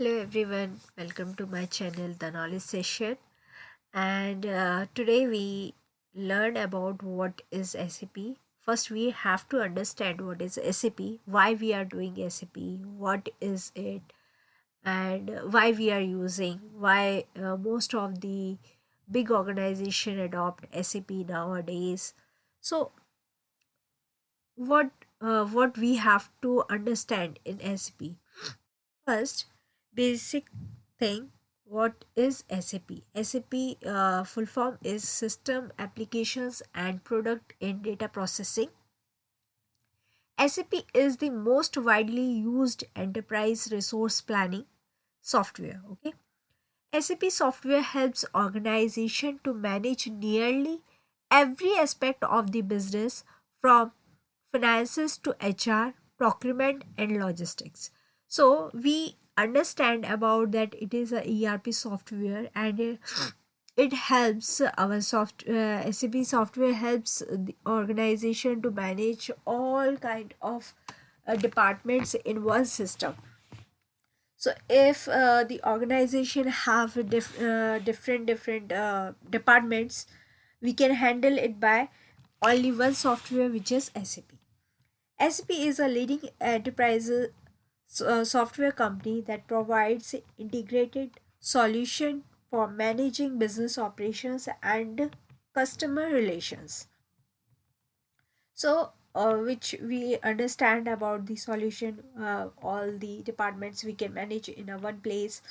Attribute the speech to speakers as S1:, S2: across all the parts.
S1: Hello everyone, welcome to my channel The Knowledge Session. And today we learn about what is SAP. First, we have to understand what is SAP, why we are doing SAP, what is it, and why we are using, why most of the big organization adopt SAP nowadays. So, what we have to understand in SAP. First, basic thing, what is SAP? SAP full form is System Applications and Product in Data Processing. SAP is the most widely used enterprise resource planning software. Okay, SAP software helps organization to manage nearly every aspect of the business from finances to HR, procurement and logistics. So we understand about that it is a ERP software and it helps our SAP software helps the organization to manage all kind of departments in one system. So if the organization have different departments, we can handle it by only one software, which is SAP. SAP is a leading enterprise software company that provides integrated solution for managing business operations and customer relations. So which we understand about the solution, all the departments we can manage in a one place.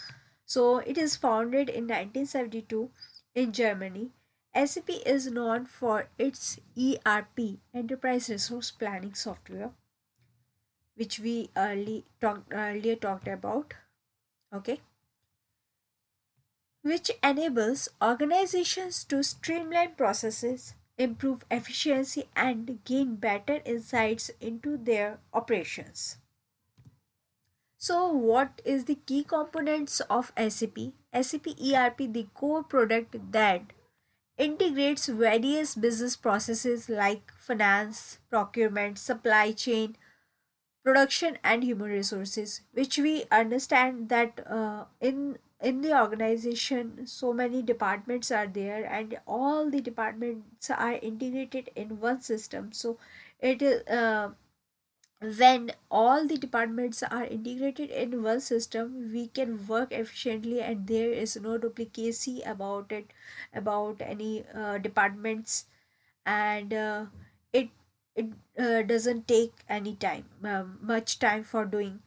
S1: So it is founded in 1972 in Germany. SAP is known for its ERP, Enterprise Resource Planning software, which we earlier talked about. Okay, which enables organizations to streamline processes, improve efficiency, and gain better insights into their operations. So, what is the key components of SAP? SAP ERP, the core product that integrates various business processes like finance, procurement, supply chain, production and human resources, which we understand that in the organization so many departments are there and all the departments are integrated in one system. So it is when all the departments are integrated in one system, we can work efficiently and there is no duplicacy about it, about any departments. And it it doesn't take any time, much time for doing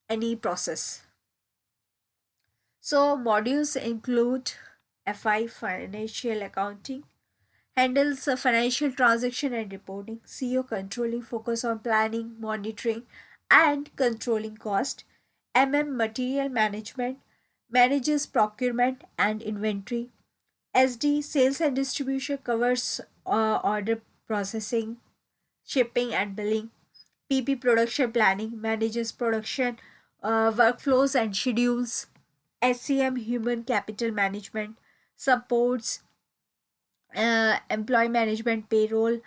S1: any process. So modules include FI, financial accounting, handles financial transaction and reporting, CO controlling, focus on planning, monitoring and controlling cost, material management, manages procurement and inventory, SD sales and distribution, covers order processing, shipping and billing, PP production planning, manages production workflows and schedules, SCM human capital management, supports employee management, payroll,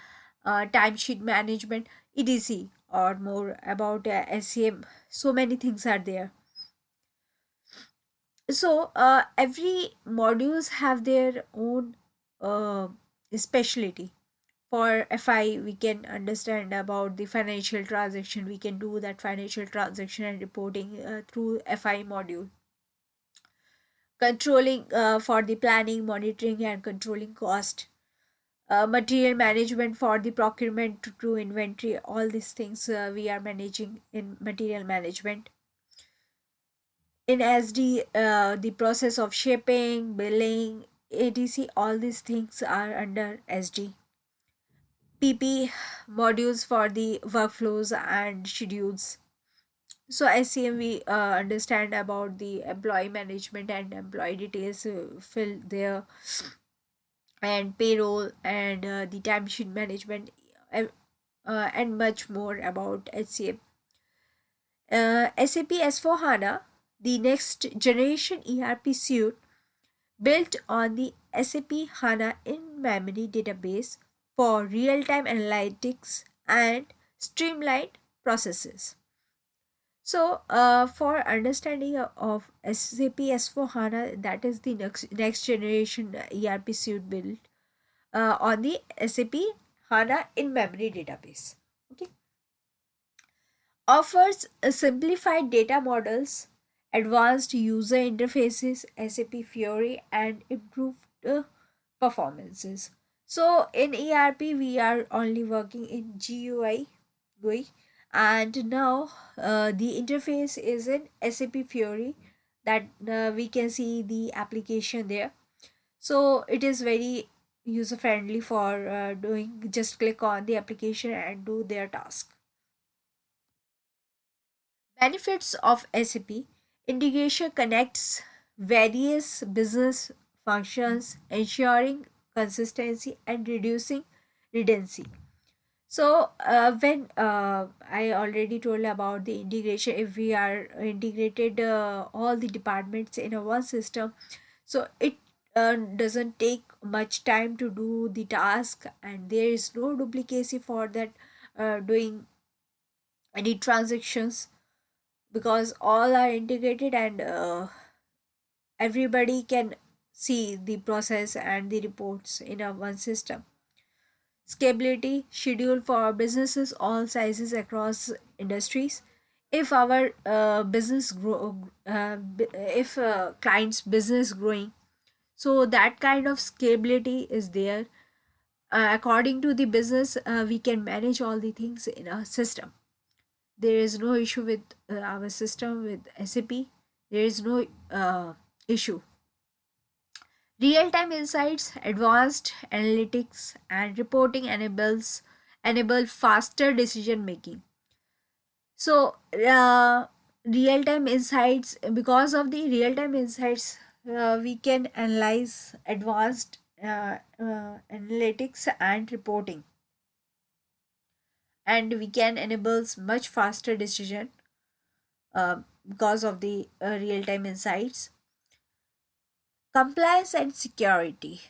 S1: timesheet management, etc. Or more about SCM. So many things are there. So every modules have their own uh, specialty. For FI, we can understand about the financial transaction. We can do that financial transaction and reporting through FI module. Controlling for the planning, monitoring and controlling cost. Material management for the procurement to inventory. All these things we are managing in material management. In SD, the process of shipping, billing, etc. All these things are under SD. PP modules for the workflows and schedules. So SCM, we understand about the employee management and employee details filled there, and payroll and the timesheet management, and much more about HCM. SAP S4HANA, the next generation ERP suite built on the SAP HANA in-memory database for real-time analytics and streamlined processes. So, for understanding of SAP S/4HANA, that is the next generation ERP suite built on the SAP HANA in memory database. Okay, offers simplified data models, advanced user interfaces, SAP Fiori, and improved performances. So in ERP, we are only working in GUI, and now the interface is in SAP Fiori, that we can see the application there. So it is very user friendly for doing, just click on the application and do their task. Benefits of SAP: integration connects various business functions, ensuring consistency and reducing redundancy. So, when I already told about the integration, if we are integrated all the departments in a one system, so it doesn't take much time to do the task, and there is no duplicacy for that doing any transactions, because all are integrated, and everybody can see the process and the reports in a one system. Scalability: schedule for businesses all sizes across industries. If our business grow if clients business growing, so that kind of scalability is there. According to the business, we can manage all the things in a system. There is no issue with our system with SAP. There is no issue. Real-time insights, advanced analytics, and reporting enable faster decision making. So, real-time insights, because of the real-time insights, we can analyze advanced analytics and reporting, and we can enable much faster decision because of the real-time insights. Compliance and security.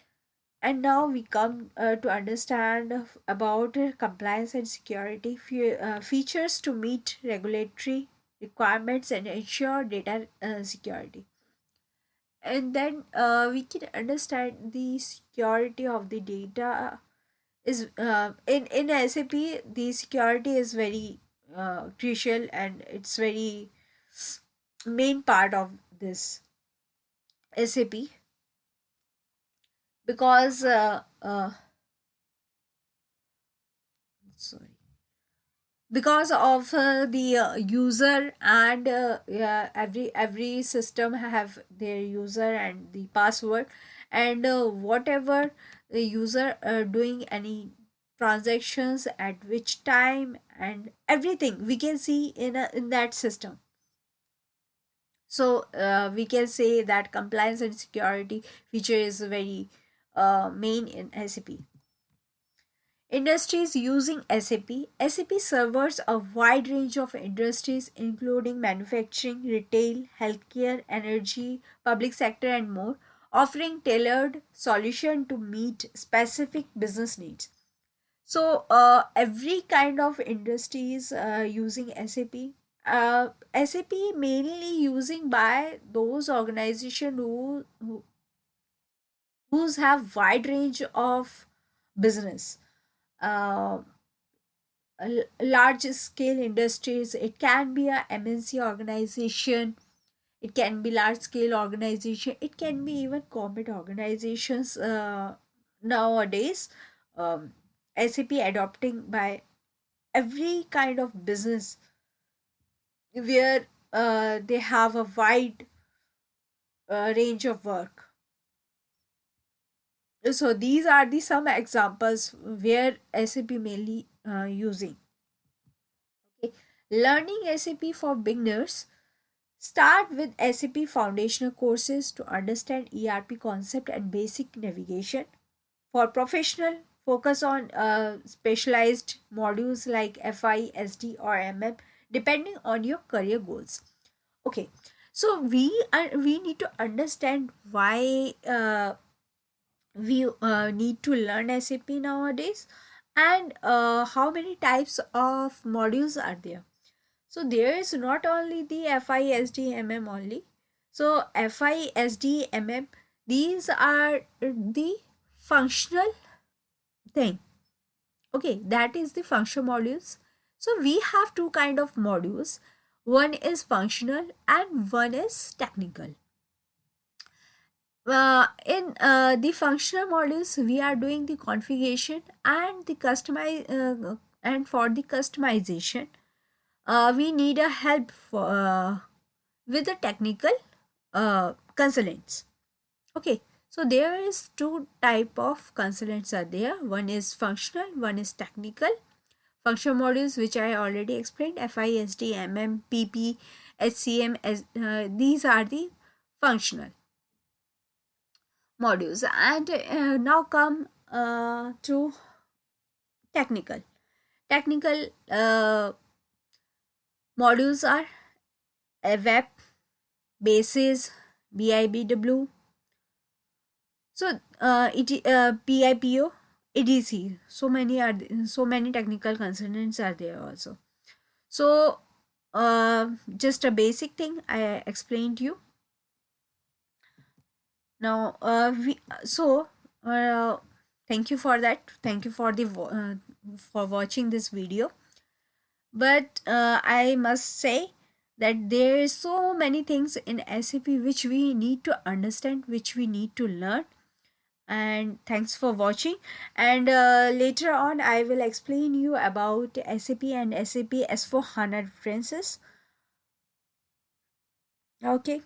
S1: And now we come to understand about compliance and security features to meet regulatory requirements and ensure data security. And then we can understand the security of the data is in SAP. The security is very crucial, and it's very main part of this SAP, because sorry, because of the user, and yeah, every system have their user and the password, and whatever the user doing any transactions at which time, and everything we can see in that system. So we can say that compliance and security feature is very main in SAP. Industries using SAP. SAP serves a wide range of industries, including manufacturing, retail, healthcare, energy, public sector, and more, offering tailored solution to meet specific business needs. So, every kind of industries using SAP. SAP mainly using by those organization who's have wide range of business. Uh, Large scale industries, it can be a MNC organization, it can be large scale organization, it can be even corporate organizations nowadays. um, SAP adopting by every kind of business where they have a wide range of work. So these are the some examples where SAP mainly using. Okay. Learning SAP for beginners. Start with SAP foundational courses to understand ERP concept and basic navigation. For professional, focus on specialized modules like FI, SD, or MM, depending on your career goals. Okay, so we need to understand why we need to learn SAP nowadays, and how many types of modules are there. So there is not only the FISDMM only. So FISDMM, these are the functional thing. Okay, that is the function modules. So we have two kind of modules. One is functional and one is technical. In the functional modules, we are doing the configuration and the customize and for the customization, we need a help for with the technical consultants. Okay, so there is two type of consultants are there. One is functional, one is technical. Functional modules which I already explained, FISD, MM, PP, HCM, these are the functional modules. And now come to technical. Technical modules are web, basis, BIBW, so PIPO, EDC. So many technical consultants are there also. So just a basic thing I explained you. Now uh, thank you for that. Thank you for the for watching this video. But I must say that there is so many things in SAP which we need to understand, which we need to learn. And thanks for watching. And later on I will explain you about SAP and SAP S4 HANA references. Okay.